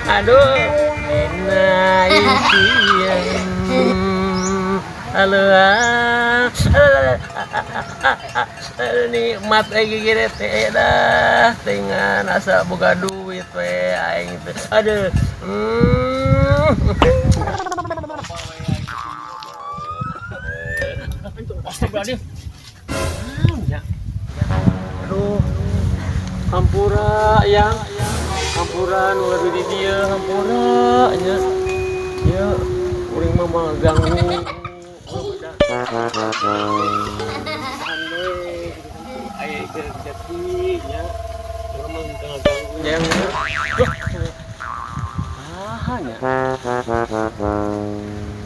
Aduh, enak halo, nikmat lagi gini teh dah, dengan asa boga duit teh, aing teh, aduh, Astagfirullahaladzim. Aduh, hampura yang hampura nu leuwih di dieu hampura nya. Ya, urang mah magang. Aya kerja nya. Urang mah ganggu yang. Sahanya.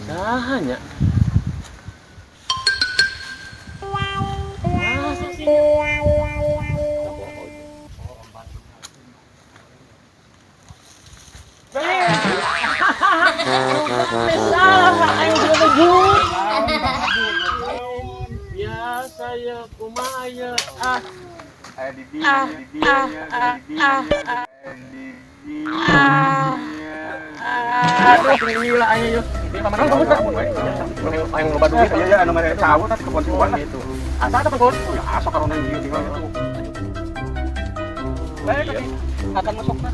Sahanya. Ya saya kumaya di dia gila aja yuk. Paman kamu tak yang loba duit ya anu mere cawu tah kebon-kebon itu. Asa apa kok? Ya asa karona ieu di mana tuh. Bae tadi akan masukna.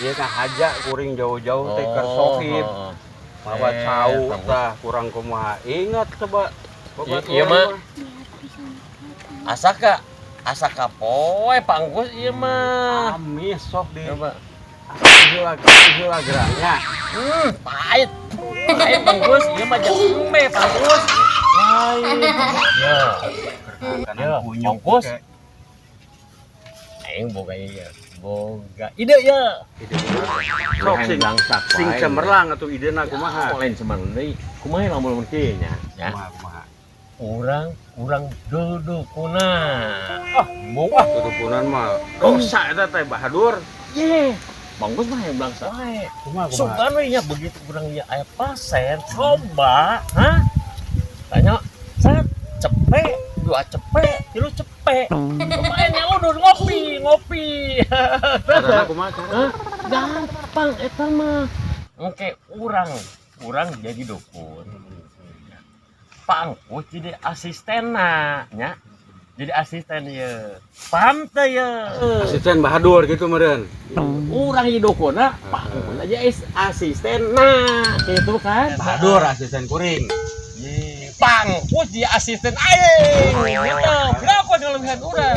Ieu kan haja kuring jauh-jauh teh keur sohib. Bawa cawu tah kurang kumaha. Ingat coba. Iya mah. Asa ka poe pangkus ieu mah. Amis sok di. Coba. Ieu geranya. Pahit. Pahit pangkus, ieu mah jeung embe pangkus. Lain. Ya. Ya, pangkus. Aing boga ieu. Boga ide ya. Ide sok sing cemerlang atuh idena kumaha. Lain cuman deui. Kumaha lamun kieu nya? Ya. Kumaha. Urang dudukuna. Boga dudukunan mah dosa eta teh Bahadur. Ye. Bangkus mah yang bilang wae. Kumaha. Sugan we nya begitu urang ieu aya pasien coba, hah? Tanya, "Sat, cepet, dua cepet, tilu cepet." Pemainnya udah ngopi. Karena kumaha cara? Gampang eta mah. Engke urang jadi dukun. Pangkus jadi asistenna nya. Jadi asisten ieu. Paham teh ieu. Asisten Bahadur gitu meureun. Urang jadi dukunna, pangkus aja asistenna. Gitu kan? Bahadur asisten kuring. Pangkus dia asisten aing. Gitu. Kenapa ngelebihan urang?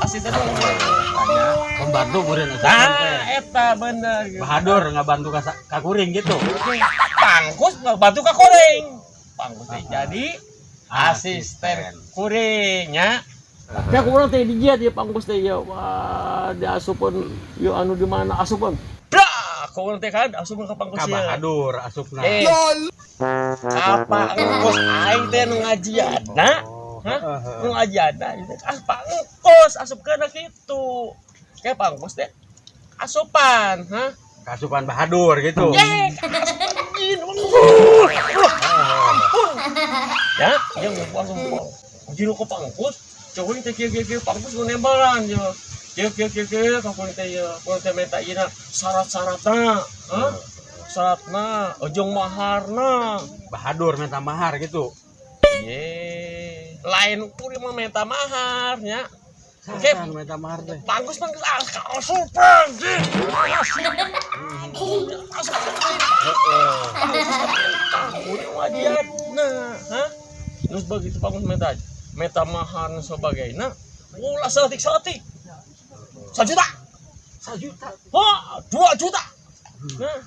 Asisten urang. Pembantu meureun asisten teh. Eta bener. Bahadur ngabantu ka kuring gitu. Pangkus ngebantu ka kuring. Pangkus teh jadi asisten kuringnya. Ya kurang teh dijiat ya pangkus teh ya. Wah, diasupun yo anu di mana asupun. Blah, kurang teh kan asupun ka pangkus Ka ya. Bahadur asupna. Apa engkos aing teh nu ngajianna? Hah? Nu ngajianna apa engkos asupkeun kitu. Kayak pangkus teh asupan, hah? Kasupan Bahadur gitu. Ampun. Ya, yang langsung jiro ke pangkus, cowok teh kieu pangkus nu nembalan je. Kieu kapan teh ya, kun teh meta ieu syarat-syaratna, hah? Syaratna, ojong maharna. Bahadur minta mahar gitu. Ye, lain kuring mah meta mahar nya. Oke, minta mahar teh. Pangkus asupan sih. Terus begitu pangkus meta mahar dan sebagainya, ulah seletik. 1 juta. 1 juta. Wah, 2 juta. Nah,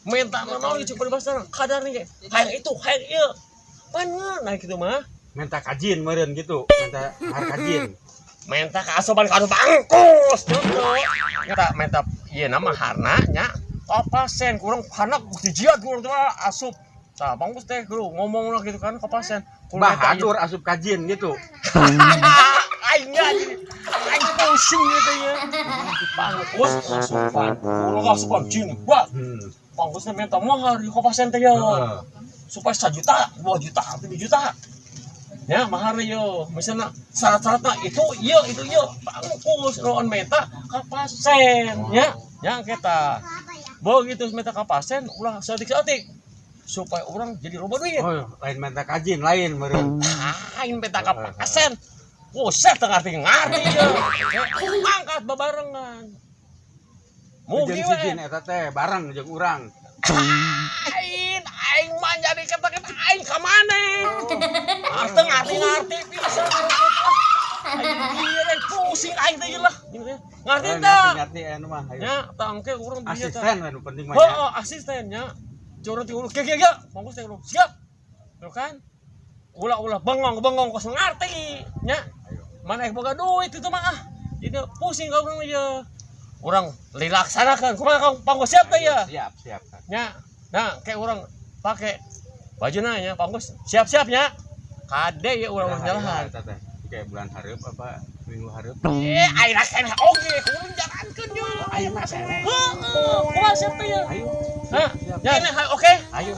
minta naon gitu peribahasa kadar nih hayang itu, hayang ieu. Bener nah gitu mah. Minta kajin meureun gitu, minta mahar kajin. Minta ke asupan kadu pangkus contoh minta ieu na maharna nya ka pasien kurang hanak dijiat kurang teh asup tah pangkus teh kudu ngomongna gitu kan ka pasien Bahadur asup kajin gitu. Aing aing pusing gitu ya pangkus asupan jin buat pangkusnya minta mahar ka pasien teh ya supaya 1 juta 2 juta 3 juta Ya, mahar yo. Misalnya syarat-syaratnya itu pangkus roan meta kapasen ya. Ya kita. Begitu meta kapasen ulah setik-setik supaya orang jadi loba duit. Oh, lain menta kajin lain meureun. Lain meta kapasen. Buset ngarti ya. Angkat babarengan. Jeung sijin eta teh bareng jeung urang. Aing mah jadi kata-kata aing ka maneh. Teu ngarti pisan. Aing pusing aing teh lah. Ngarti teh. Ngerti anu mah. Nya, tangke urang dia teh. Asisten anu penting mah. Heeh, asistennya. Curang ti ulu. Ge. Monggo teh ulu. Siap. Tuh kan? Ulah bengong kos ngarti. Nya. Mana boga duit itu mah ah. Jadi pusing ka urang ieu. Urang dilaksanakeun. Kumaha kang panggo siap teh ya? Siap. Nya. Nah, kayak orang pakai bajuna nya panggus siap-siapnya. Kade ya urang jalahan. Kayak bulan hareup apa minggu hareup. Ayeuna keneh oge, kudu jalankeun nya. Ayo mas. Heeh. Kumaha siap teh ya? Ayo. Hah? Ya ini oke. Ayo.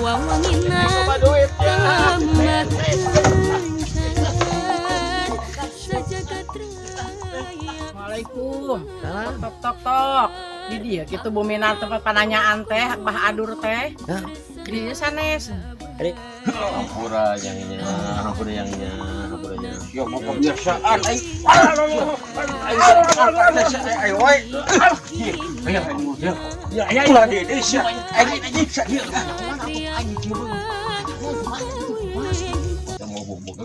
Wawangina Coba duit ya. Assalamualaikum. Tok. Di dia gitu buminar tempat pananyaan teh, bah adur teh. Di dia sanes. Hampura yangnya. Yo mau kebiasaan aing. Ayo we. Ya ulah di desa. Aing nyiksa dia. Mau bubuk.